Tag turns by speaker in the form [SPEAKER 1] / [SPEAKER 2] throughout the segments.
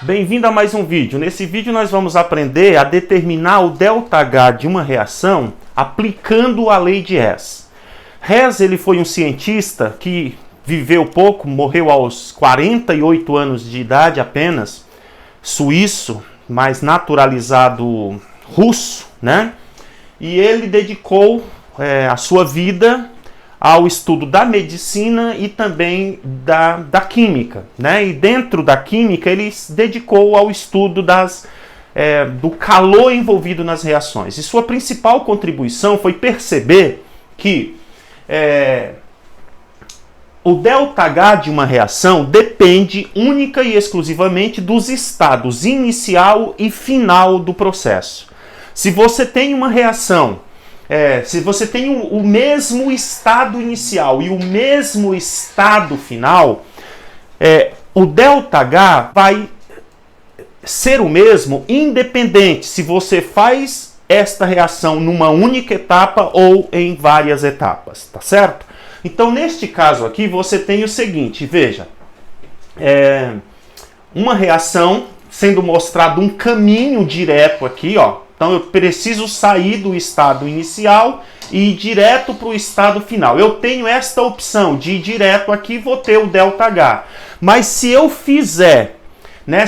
[SPEAKER 1] Bem-vindo a mais um vídeo. Nesse vídeo nós vamos aprender a determinar o ΔH de uma reação aplicando a lei de Hess. Hess ele foi um cientista que viveu pouco, morreu aos 48 anos de idade apenas, suíço, mas naturalizado russo, né? E ele dedicou a sua vida ao estudo da medicina e também da química, né? E dentro da química ele se dedicou ao estudo do calor envolvido nas reações. E sua principal contribuição foi perceber que o ΔH de uma reação depende única e exclusivamente dos estados inicial e final do processo. Se você tem uma reação se você tem o mesmo estado inicial e o mesmo estado final, o ΔH vai ser o mesmo independente se você faz esta reação numa única etapa ou em várias etapas, tá certo? Então, neste caso aqui, você tem o seguinte, veja, uma reação sendo mostrado um caminho direto aqui, ó. Então eu preciso sair do estado inicial e ir direto para o estado final. Eu tenho esta opção de ir direto aqui, vou ter o ΔH. Mas se eu fizer, né,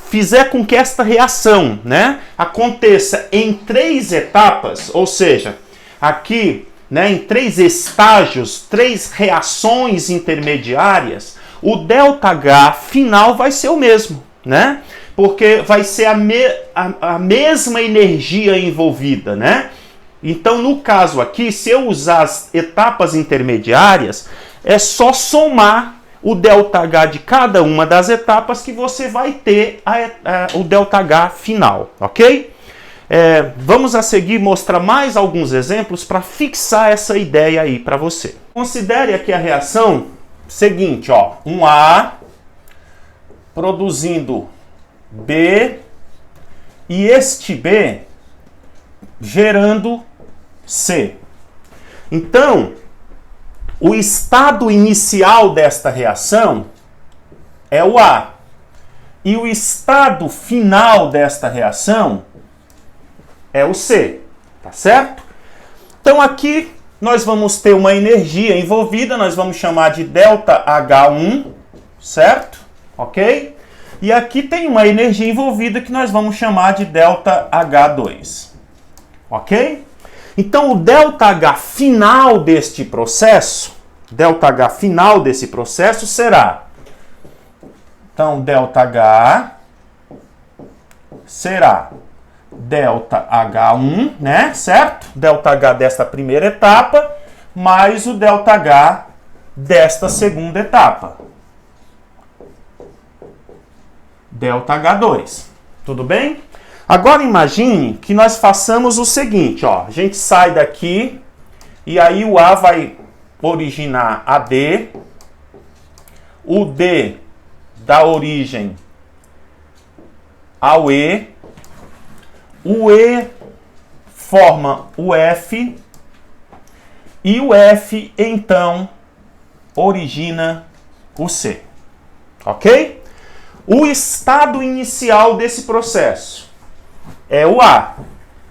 [SPEAKER 1] fizer com que esta reação, né, aconteça em 3 etapas, ou seja, aqui, né, em 3 estágios, 3 reações intermediárias, o ΔH final vai ser o mesmo, né? Porque vai ser a mesma energia envolvida, né? Então, no caso aqui, se eu usar as etapas intermediárias, é só somar o ΔH de cada uma das etapas que você vai ter o ΔH final, ok? Vamos a seguir mostrar mais alguns exemplos para fixar essa ideia aí para você. Considere aqui a reação seguinte, ó, um A produzindo B e este B gerando C. Então, o estado inicial desta reação é o A. E o estado final desta reação é o C. Tá certo? Então, aqui nós vamos ter uma energia envolvida, nós vamos chamar de ΔH1, certo? Ok? E aqui tem uma energia envolvida que nós vamos chamar de ΔH2. Ok? Então, o ΔH final deste processo, será... Então, ΔH será ΔH1, né? Certo? ΔH desta primeira etapa, mais o ΔH desta segunda etapa. ΔH2. Tudo bem? Agora imagine que nós façamos o seguinte, ó. A gente sai daqui e aí o A vai originar a D. O D dá origem ao E. O E forma o F. E o F, então, origina o C. Ok? O estado inicial desse processo é o A.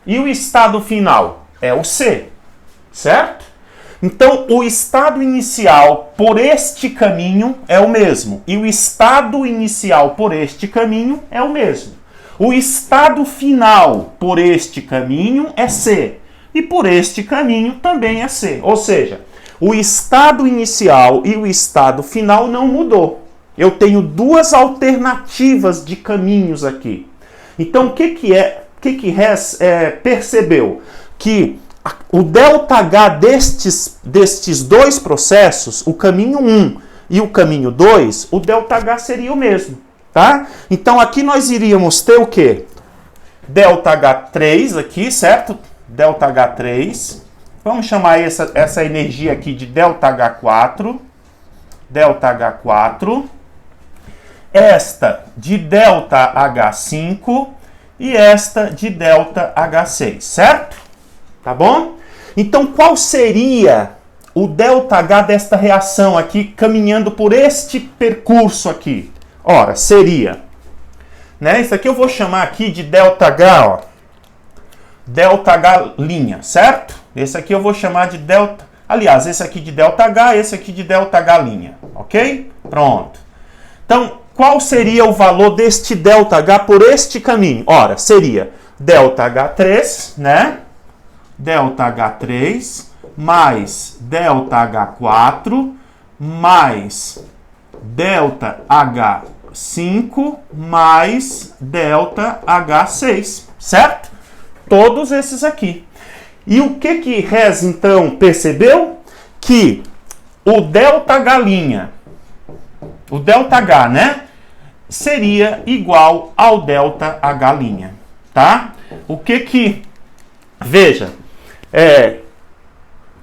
[SPEAKER 1] E o estado final é o C. Certo? Então, o estado inicial por este caminho é o mesmo. E o estado inicial por este caminho é o mesmo. O estado final por este caminho é C. E por este caminho também é C. Ou seja, o estado inicial e o estado final não mudou. Eu tenho 2 alternativas de caminhos aqui. Então, o que Hess percebeu? Que o ΔH destes 2 processos, o caminho 1 e o caminho 2, o ΔH seria o mesmo. Tá? Então, aqui nós iríamos ter o quê? ΔH3 aqui, certo? ΔH3. Vamos chamar essa energia aqui de ΔH4. ΔH4. Esta de ΔH5 e esta de ΔH6, certo? Tá bom? Então, qual seria o ΔH desta reação aqui, caminhando por este percurso aqui? Ora, seria, né? Isso aqui eu vou chamar aqui de ΔH, ó. ΔH', certo? Esse aqui eu vou chamar de delta. Aliás, esse aqui de ΔH, esse aqui de ΔH', ok? Pronto. Então, qual seria o valor deste ΔH por este caminho? Ora, seria ΔH3, né? ΔH3 mais ΔH4 mais ΔH5 mais ΔH6, certo? Todos esses aqui. E o que Hess, então, percebeu? Que o ΔH', o ΔH, né? Seria igual ao ΔH', tá? Veja,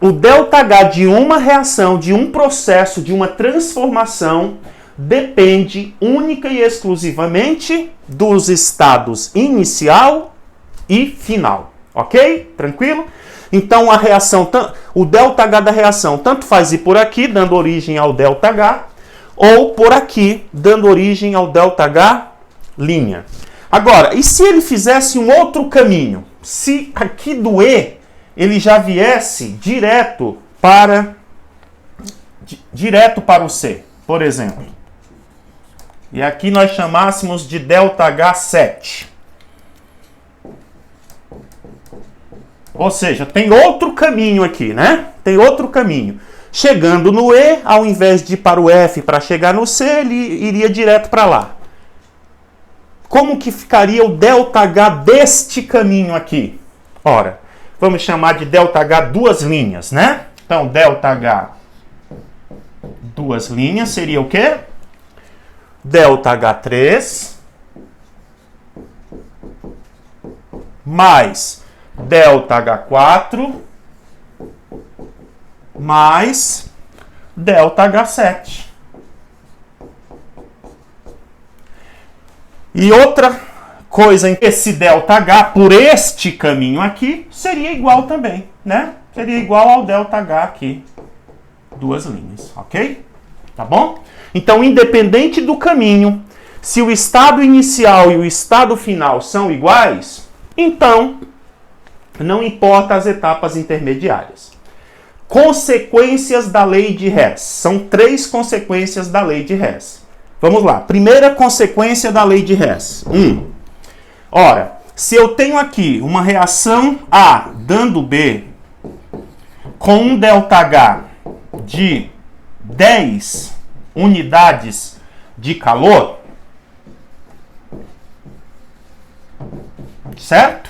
[SPEAKER 1] o ΔH de uma reação, de um processo, de uma transformação, depende única e exclusivamente dos estados inicial e final. Ok? Tranquilo? Então a reação, o ΔH da reação, tanto faz ir por aqui, dando origem ao ΔH, ou por aqui, dando origem ao ΔH'. Agora, e se ele fizesse um outro caminho? Se aqui do E ele já viesse direto para o C, por exemplo. E aqui nós chamássemos de ΔH7. Ou seja, tem outro caminho aqui, né? Tem outro caminho. Chegando no E, ao invés de ir para o F para chegar no C, ele iria direto para lá. Como que ficaria o ΔH deste caminho aqui? Ora, vamos chamar de ΔH duas linhas, né? Então, ΔH duas linhas seria o quê? ΔH3 mais ΔH4 mais ΔH7. E outra coisa, esse ΔH por este caminho aqui seria igual também, né? Seria igual ao ΔH aqui, duas linhas, ok? Tá bom? Então, independente do caminho, se o estado inicial e o estado final são iguais, então não importa as etapas intermediárias. Consequências da lei de Hess. São 3 consequências da lei de Hess. Vamos lá. Primeira consequência da lei de Hess. Ora, se eu tenho aqui uma reação A dando B com um ΔH de 10 unidades de calor, certo?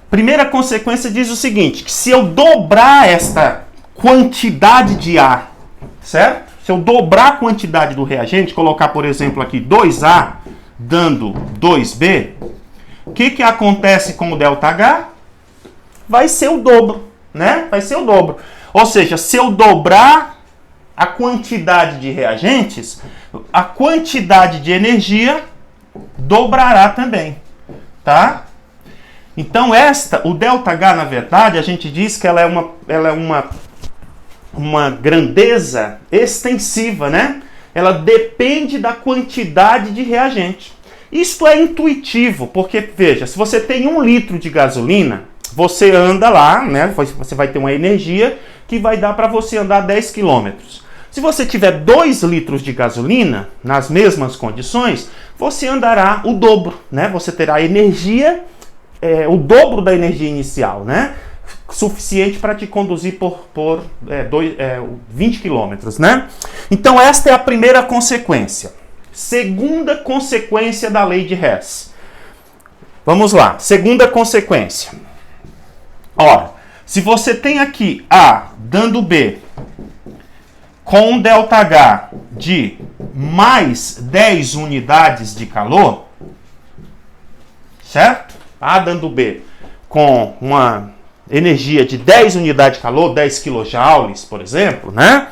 [SPEAKER 1] Primeira consequência diz o seguinte, que se eu dobrar esta quantidade de A, certo? Se eu dobrar a quantidade do reagente, colocar, por exemplo, aqui 2A dando 2B, o que acontece com o ΔH? Vai ser o dobro, né? Vai ser o dobro. Ou seja, se eu dobrar a quantidade de reagentes, a quantidade de energia dobrará também, tá? Então o ΔH, na verdade, a gente diz que ela é uma grandeza extensiva, né? Ela depende da quantidade de reagente. Isto é intuitivo, porque, veja, se você tem 1 litro de gasolina, você anda lá, né? Você vai ter uma energia que vai dar para você andar 10 quilômetros. Se você tiver 2 litros de gasolina, nas mesmas condições, você andará o dobro, né? Você terá energia, o dobro da energia inicial, né? Suficiente para te conduzir por 20 quilômetros, né? Então, esta é a primeira consequência. Segunda consequência da lei de Hess. Vamos lá. Segunda consequência. Ora, se você tem aqui A dando B com um ΔH de mais 10 unidades de calor, certo? A dando B com uma energia de 10 unidades de calor, 10 kJ, por exemplo, né?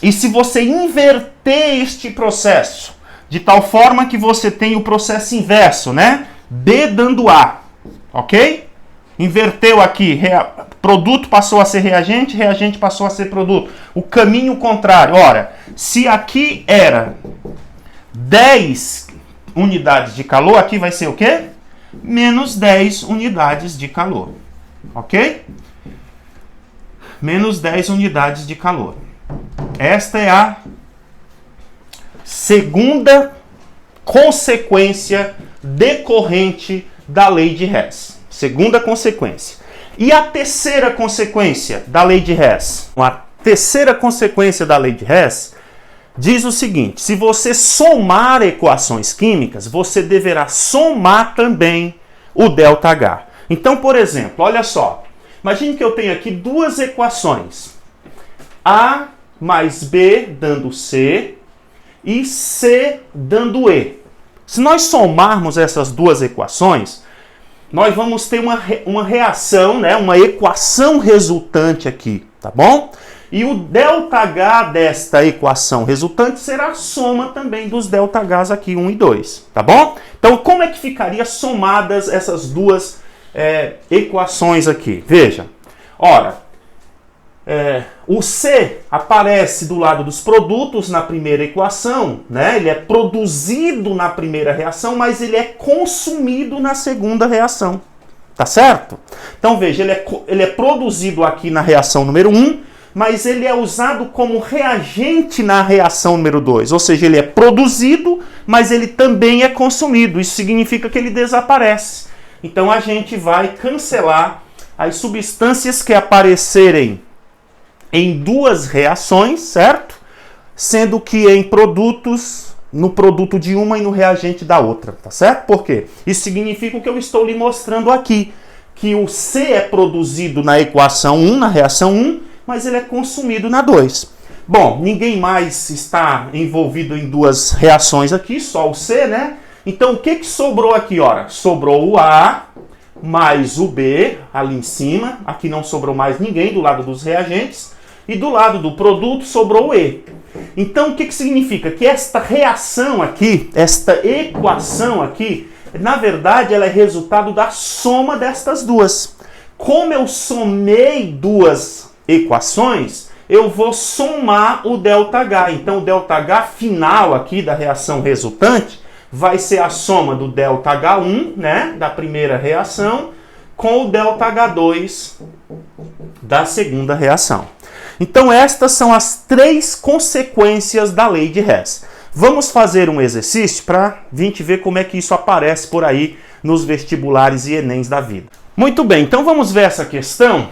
[SPEAKER 1] E se você inverter este processo, de tal forma que você tem o processo inverso, né? B dando A, ok? Inverteu aqui, Produto passou a ser reagente, reagente passou a ser produto. O caminho contrário. Ora, se aqui era 10 unidades de calor, aqui vai ser o quê? Menos 10 unidades de calor. Ok? Menos 10 unidades de calor. Esta é a segunda consequência decorrente da lei de Hess. Segunda consequência. E a terceira consequência da lei de Hess? A terceira consequência da lei de Hess diz o seguinte: se você somar equações químicas, você deverá somar também o ΔH. Então, por exemplo, olha só. Imagine que eu tenho aqui duas equações. A mais B dando C e C dando E. Se nós somarmos essas duas equações, nós vamos ter uma reação, né, uma equação resultante aqui, tá bom? E o ΔH desta equação resultante será a soma também dos ΔHs aqui, 1 e 2, tá bom? Então, como é que ficaria somadas essas duas equações aqui? Veja, ora, o C aparece do lado dos produtos na primeira equação, né? Ele é produzido na primeira reação, mas ele é consumido na segunda reação, tá certo? Então veja, ele é produzido aqui na reação número 1, mas ele é usado como reagente na reação número 2, ou seja, ele é produzido, mas ele também é consumido. Isso significa que ele desaparece. Então a gente vai cancelar as substâncias que aparecerem em duas reações, certo? Sendo que em produtos, no produto de uma e no reagente da outra, tá certo? Por quê? Isso significa o que eu estou lhe mostrando aqui, que o C é produzido na equação 1, na reação 1, mas ele é consumido na 2. Bom, ninguém mais está envolvido em duas reações aqui, só o C, né? Então, o que sobrou aqui, ora? Sobrou o A mais o B ali em cima. Aqui não sobrou mais ninguém do lado dos reagentes. E do lado do produto sobrou o E. Então, o que significa? Que esta reação aqui, esta equação aqui, na verdade, ela é resultado da soma destas duas. Como eu somei duas equações, eu vou somar o ΔH. Então, o ΔH final aqui da reação resultante vai ser a soma do ΔH1, né, da primeira reação, com o ΔH2 da segunda reação. Então, estas são as três consequências da lei de Hess. Vamos fazer um exercício para a gente ver como é que isso aparece por aí nos vestibulares e Enems da vida. Muito bem, então vamos ver essa questão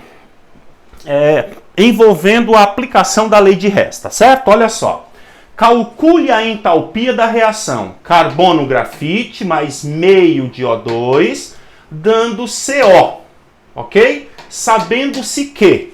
[SPEAKER 1] envolvendo a aplicação da lei de Hess, tá certo? Olha só. Calcule a entalpia da reação carbono-grafite mais meio de O2 dando CO, ok? Sabendo-se que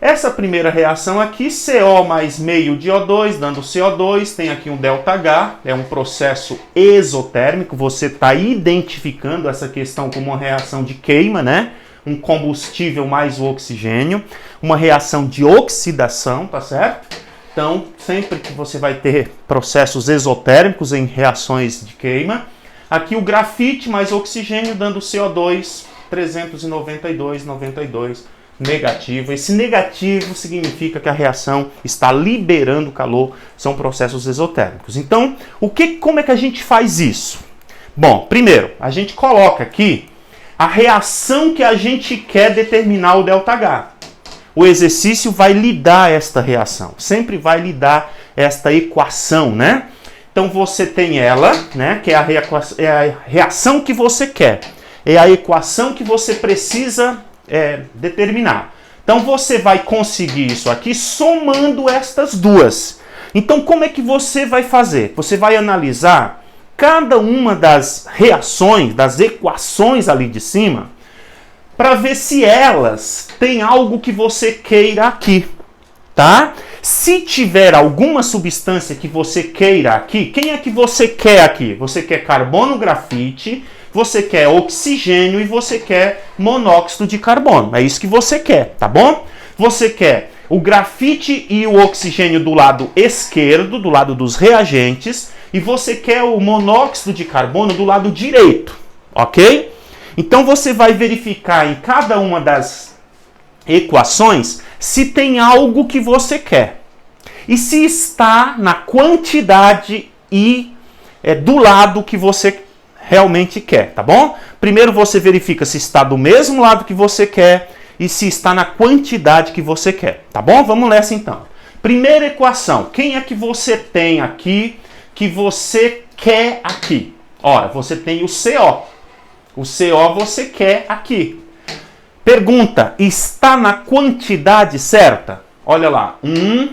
[SPEAKER 1] essa primeira reação aqui, CO mais meio de O2 dando CO2, tem aqui um ΔH, é um processo exotérmico, você está identificando essa questão como uma reação de queima, né? Um combustível mais o oxigênio, uma reação de oxidação, tá certo? Então, sempre que você vai ter processos exotérmicos em reações de queima, aqui o grafite mais oxigênio dando CO2, 392,92 negativo. Esse negativo significa que a reação está liberando calor, são processos exotérmicos. Então, como é que a gente faz isso? Bom, primeiro, a gente coloca aqui a reação que a gente quer determinar o ΔH. O exercício vai lhe dar esta reação, sempre vai lhe dar esta equação, né? Então você tem ela, né? Que é a reação que você quer, é a equação que você precisa determinar. Então você vai conseguir isso aqui somando estas duas. Então como é que você vai fazer? Você vai analisar cada uma das reações, das equações ali de cima, para ver se elas têm algo que você queira aqui, tá? Se tiver alguma substância que você queira aqui, quem é que você quer aqui? Você quer carbono grafite, você quer oxigênio e você quer monóxido de carbono. É isso que você quer, tá bom? Você quer o grafite e o oxigênio do lado esquerdo, do lado dos reagentes, e você quer o monóxido de carbono do lado direito, ok? Então você vai verificar em cada uma das equações se tem algo que você quer. E se está na quantidade e do lado que você realmente quer, tá bom? Primeiro você verifica se está do mesmo lado que você quer e se está na quantidade que você quer, tá bom? Vamos nessa então. Primeira equação, quem é que você tem aqui que você quer aqui? Ora, você tem o CO. O CO você quer aqui. Pergunta, está na quantidade certa? Olha lá, 1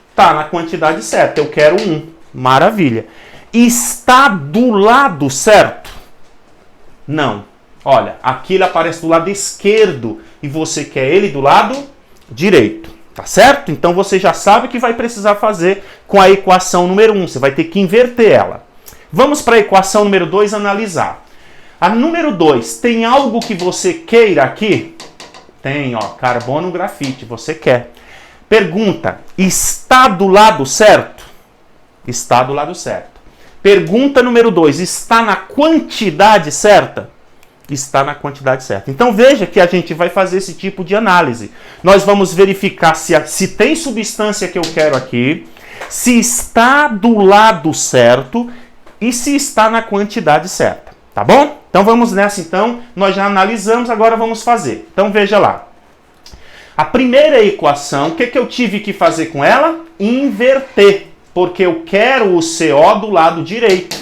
[SPEAKER 1] está na quantidade certa, eu quero 1. Maravilha. Está do lado certo? Não. Olha, aqui ele aparece do lado esquerdo e você quer ele do lado direito. Tá certo? Então você já sabe o que vai precisar fazer com a equação número 1. Você vai ter que inverter ela. Vamos para a equação número 2 analisar. A número 2, tem algo que você queira aqui? Tem, ó, carbono, grafite, você quer. Pergunta, está do lado certo? Está do lado certo. Pergunta número 2, está na quantidade certa? Está na quantidade certa. Então veja que a gente vai fazer esse tipo de análise. Nós vamos verificar se tem substância que eu quero aqui, se está do lado certo e se está na quantidade certa. Tá bom? Então vamos nessa então. Nós já analisamos, agora vamos fazer. Então veja lá. A primeira equação, o que eu tive que fazer com ela? Inverter. Porque eu quero o CO do lado direito.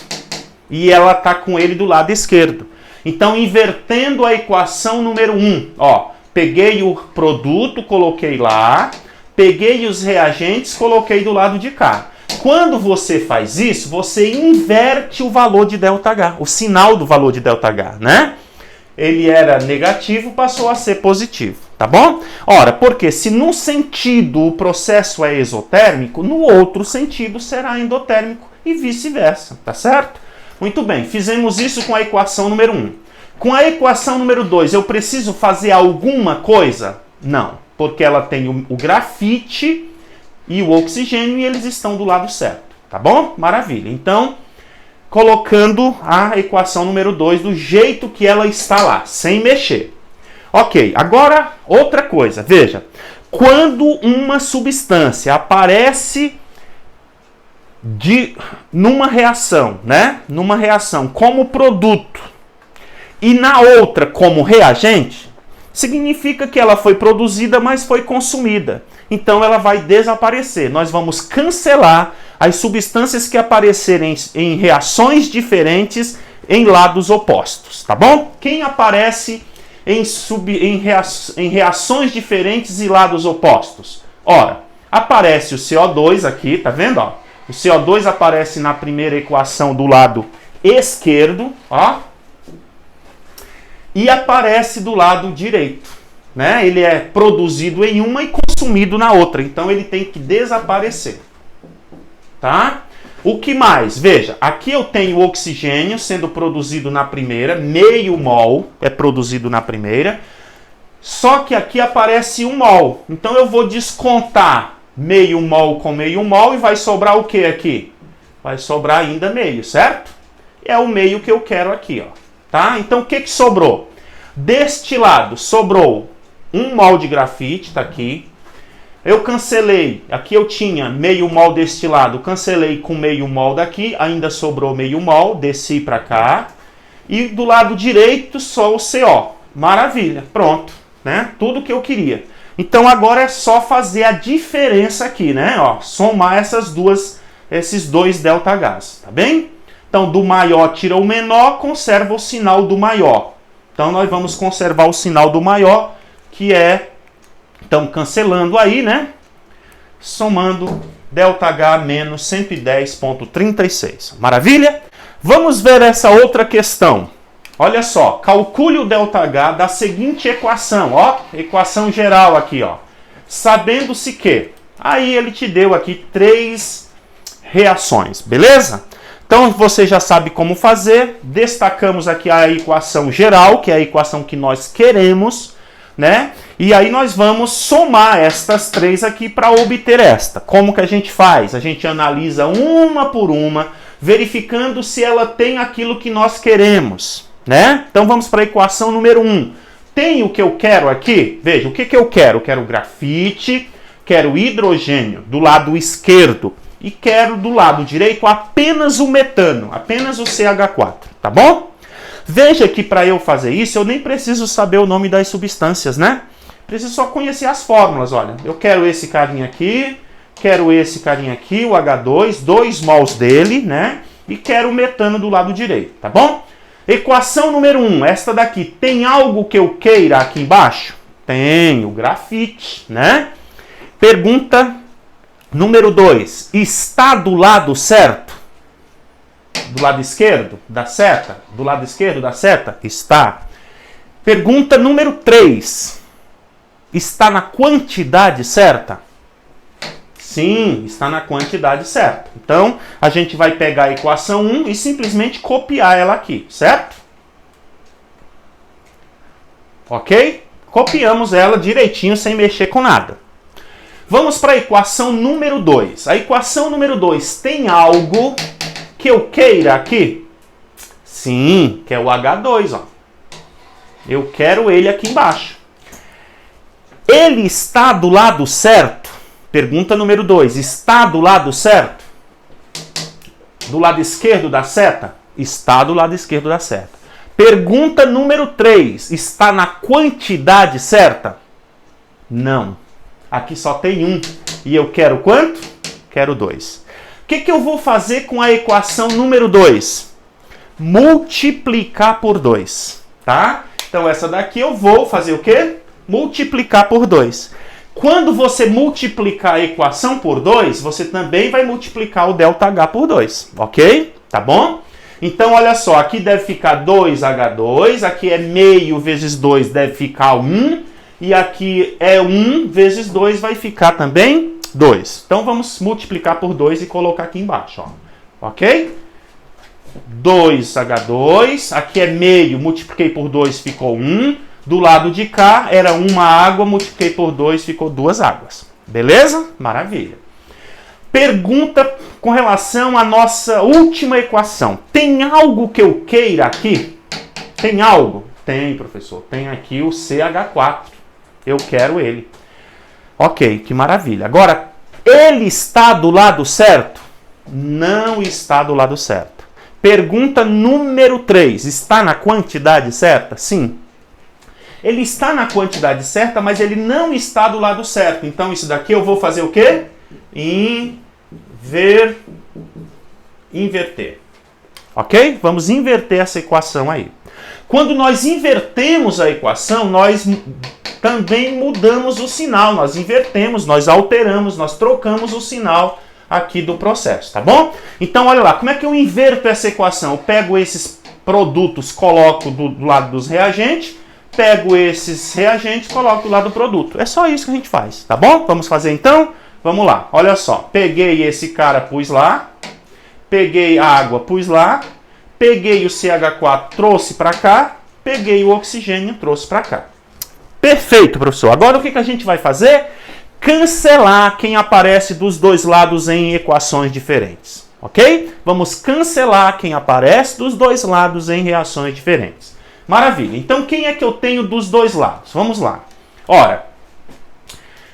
[SPEAKER 1] E ela está com ele do lado esquerdo. Então, invertendo a equação número 1, ó, peguei o produto, coloquei lá, peguei os reagentes, coloquei do lado de cá. Quando você faz isso, você inverte o valor de ΔH, o sinal do valor de ΔH, né? Ele era negativo, passou a ser positivo, tá bom? Ora, porque se num sentido o processo é exotérmico, no outro sentido será endotérmico e vice-versa, tá certo? Muito bem, fizemos isso com a equação número 1. Com a equação número 2, eu preciso fazer alguma coisa? Não, porque ela tem o grafite e o oxigênio e eles estão do lado certo, tá bom? Maravilha. Então, colocando a equação número 2 do jeito que ela está lá, sem mexer. Ok, agora outra coisa, veja. Quando uma substância aparece numa reação, né? Numa reação como produto e na outra como reagente, significa que ela foi produzida, mas foi consumida. Então ela vai desaparecer. Nós vamos cancelar as substâncias que aparecerem em reações diferentes em lados opostos, tá bom? Quem aparece em reações diferentes e lados opostos? Ora, aparece o CO2 aqui, tá vendo, ó? O CO2 aparece na primeira equação do lado esquerdo, ó, e aparece do lado direito, né? Ele é produzido em uma e consumido na outra, então ele tem que desaparecer, tá? O que mais? Veja, aqui eu tenho o oxigênio sendo produzido na primeira, meio mol é produzido na primeira, só que aqui aparece 1 mol, então eu vou descontar meio mol com meio mol e vai sobrar o que aqui? Vai sobrar ainda meio, certo? É o meio que eu quero aqui, ó. Tá? Então o que sobrou? Deste lado sobrou 1 mol de grafite, tá aqui. Eu cancelei, aqui eu tinha meio mol deste lado, cancelei com meio mol daqui, ainda sobrou meio mol, desci para cá. E do lado direito só o CO. Maravilha, pronto, né? Tudo que eu queria. Então agora é só fazer a diferença aqui, né? Ó, somar esses dois ΔHs, tá bem? Então do maior tira o menor, conserva o sinal do maior. Então nós vamos conservar o sinal do maior, que é, então cancelando aí, né? Somando ΔH menos 110,36. Maravilha? Vamos ver essa outra questão. Olha só, calcule o ΔH da seguinte equação, ó, equação geral aqui, ó. Sabendo-se que, aí ele te deu aqui 3 reações, beleza? Então você já sabe como fazer, destacamos aqui a equação geral, que é a equação que nós queremos, né? E aí nós vamos somar estas 3 aqui para obter esta. Como que a gente faz? A gente analisa uma por uma, verificando se ela tem aquilo que nós queremos, né? Então vamos para a equação número 1. Tem o que eu quero aqui? Veja, o que eu quero? Eu quero grafite, quero hidrogênio do lado esquerdo e quero do lado direito apenas o metano, apenas o CH4, tá bom? Veja que para eu fazer isso, eu nem preciso saber o nome das substâncias, né? Preciso só conhecer as fórmulas, olha. Eu quero esse carinha aqui, quero esse carinha aqui, o H2, 2 mols dele, né? E quero o metano do lado direito, tá bom? Equação número 1, esta daqui. Tem algo que eu queira aqui embaixo? Tem, o grafite, né? Pergunta número 2. Está do lado certo? Do lado esquerdo da seta? Do lado esquerdo da seta? Está. Pergunta número 3. Está na quantidade certa? Sim, está na quantidade certa. Então, a gente vai pegar a equação 1 e simplesmente copiar ela aqui, certo? Ok? Copiamos ela direitinho, sem mexer com nada. Vamos para a equação número 2. A equação número 2 tem algo que eu queira aqui? Sim, que é o H2, ó. Eu quero ele aqui embaixo. Ele está do lado certo? Pergunta número 2. Está do lado certo? Do lado esquerdo da seta? Está do lado esquerdo da seta. Pergunta número 3. Está na quantidade certa? Não. Aqui só tem 1. E eu quero quanto? Quero 2. O que eu vou fazer com a equação número 2? Multiplicar por 2. Tá? Então essa daqui eu vou fazer o quê? Multiplicar por 2. Quando você multiplicar a equação por 2, você também vai multiplicar o ΔH por 2, ok? Tá bom? Então, olha só, aqui deve ficar 2H2, aqui é meio vezes 2, deve ficar 1, e aqui é 1 vezes 2, vai ficar também 2. Então, vamos multiplicar por 2 e colocar aqui embaixo, ó. Ok? 2H2, aqui é meio, multipliquei por 2, ficou 1. Do lado de cá era uma água, multipliquei por 2, ficou 2 águas. Beleza? Maravilha. Pergunta com relação à nossa última equação. Tem algo que eu queira aqui? Tem algo? Tem, professor. Tem aqui o CH4. Eu quero ele. Ok, que maravilha. Agora, ele está do lado certo? Não está do lado certo. Pergunta número 3. Está na quantidade certa? Sim. Ele está na quantidade certa, mas ele não está do lado certo. Então, isso daqui eu vou fazer o quê? Inverter. Ok? Vamos inverter essa equação aí. Quando nós invertemos a equação, nós também mudamos o sinal. Nós invertemos, nós alteramos, nós trocamos o sinal aqui do processo, tá bom? Então, olha lá, como é que eu inverto essa equação? Eu pego esses produtos, coloco do lado dos reagentes, pego esses reagentes e coloco do lado do produto. É só isso que a gente faz, tá bom? Vamos fazer então? Vamos lá, olha só. Peguei esse cara, pus lá. Peguei a água, pus lá. Peguei o CH4, trouxe para cá. Peguei o oxigênio, trouxe para cá. Perfeito, professor. Agora o que a gente vai fazer? Cancelar quem aparece dos dois lados em equações diferentes. Ok? Vamos cancelar quem aparece dos dois lados em reações diferentes. Maravilha. Então, quem é que eu tenho dos dois lados? Vamos lá. Ora,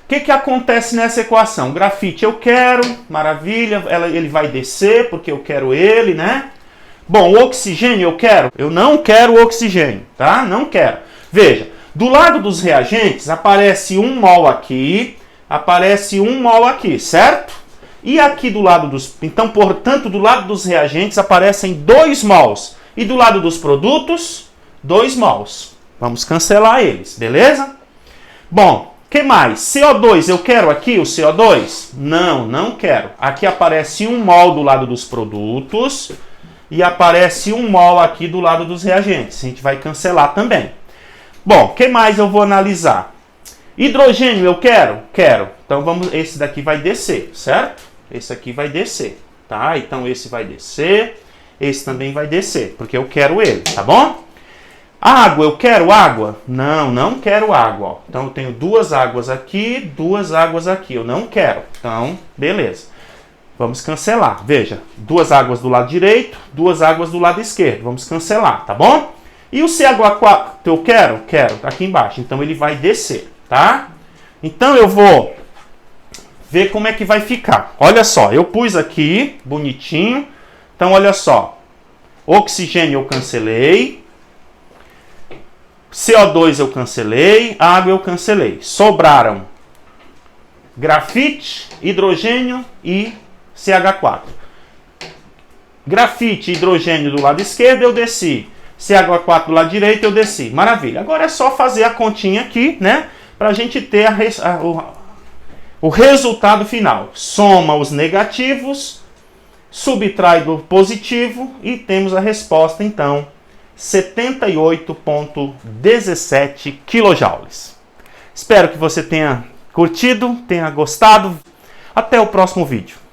[SPEAKER 1] o que acontece nessa equação? Grafite eu quero, maravilha, ele vai descer porque eu quero ele, né? Bom, o oxigênio eu quero? Eu não quero o oxigênio, tá? Não quero. Veja, do lado dos reagentes aparece 1 mol aqui, aparece 1 mol aqui, certo? E aqui do lado dos... Então, portanto, do lado dos reagentes aparecem 2 mols. E do lado dos produtos... 2 mols. Vamos cancelar eles, beleza? Bom, o que mais? CO2, eu quero aqui o CO2? Não, não quero. Aqui aparece 1 mol do lado dos produtos e aparece 1 mol aqui do lado dos reagentes. A gente vai cancelar também. Bom, o que mais eu vou analisar? Hidrogênio eu quero? Quero. Então vamos, esse daqui vai descer, certo? Esse aqui vai descer, tá? Então esse vai descer, esse também vai descer, porque eu quero ele, tá bom? Água, eu quero água? Não, não quero água. Ó. Então eu tenho 2 águas aqui, 2 águas aqui. Eu não quero. Então, beleza. Vamos cancelar. Veja, 2 águas do lado direito, 2 águas do lado esquerdo. Vamos cancelar, tá bom? E o CH4 eu quero? Quero, tá aqui embaixo. Então ele vai descer, tá? Então eu vou ver como é que vai ficar. Olha só, eu pus aqui, bonitinho. Então olha só, oxigênio eu cancelei, CO2 eu cancelei, água eu cancelei. Sobraram grafite, hidrogênio e CH4. Grafite e hidrogênio do lado esquerdo eu desci. CH4 do lado direito eu desci. Maravilha. Agora é só fazer a continha aqui, né? Para a gente ter o resultado final. Soma os negativos, subtrai do positivo e temos a resposta, então, 78,17 kJ. Espero que você tenha curtido, tenha gostado. Até o próximo vídeo.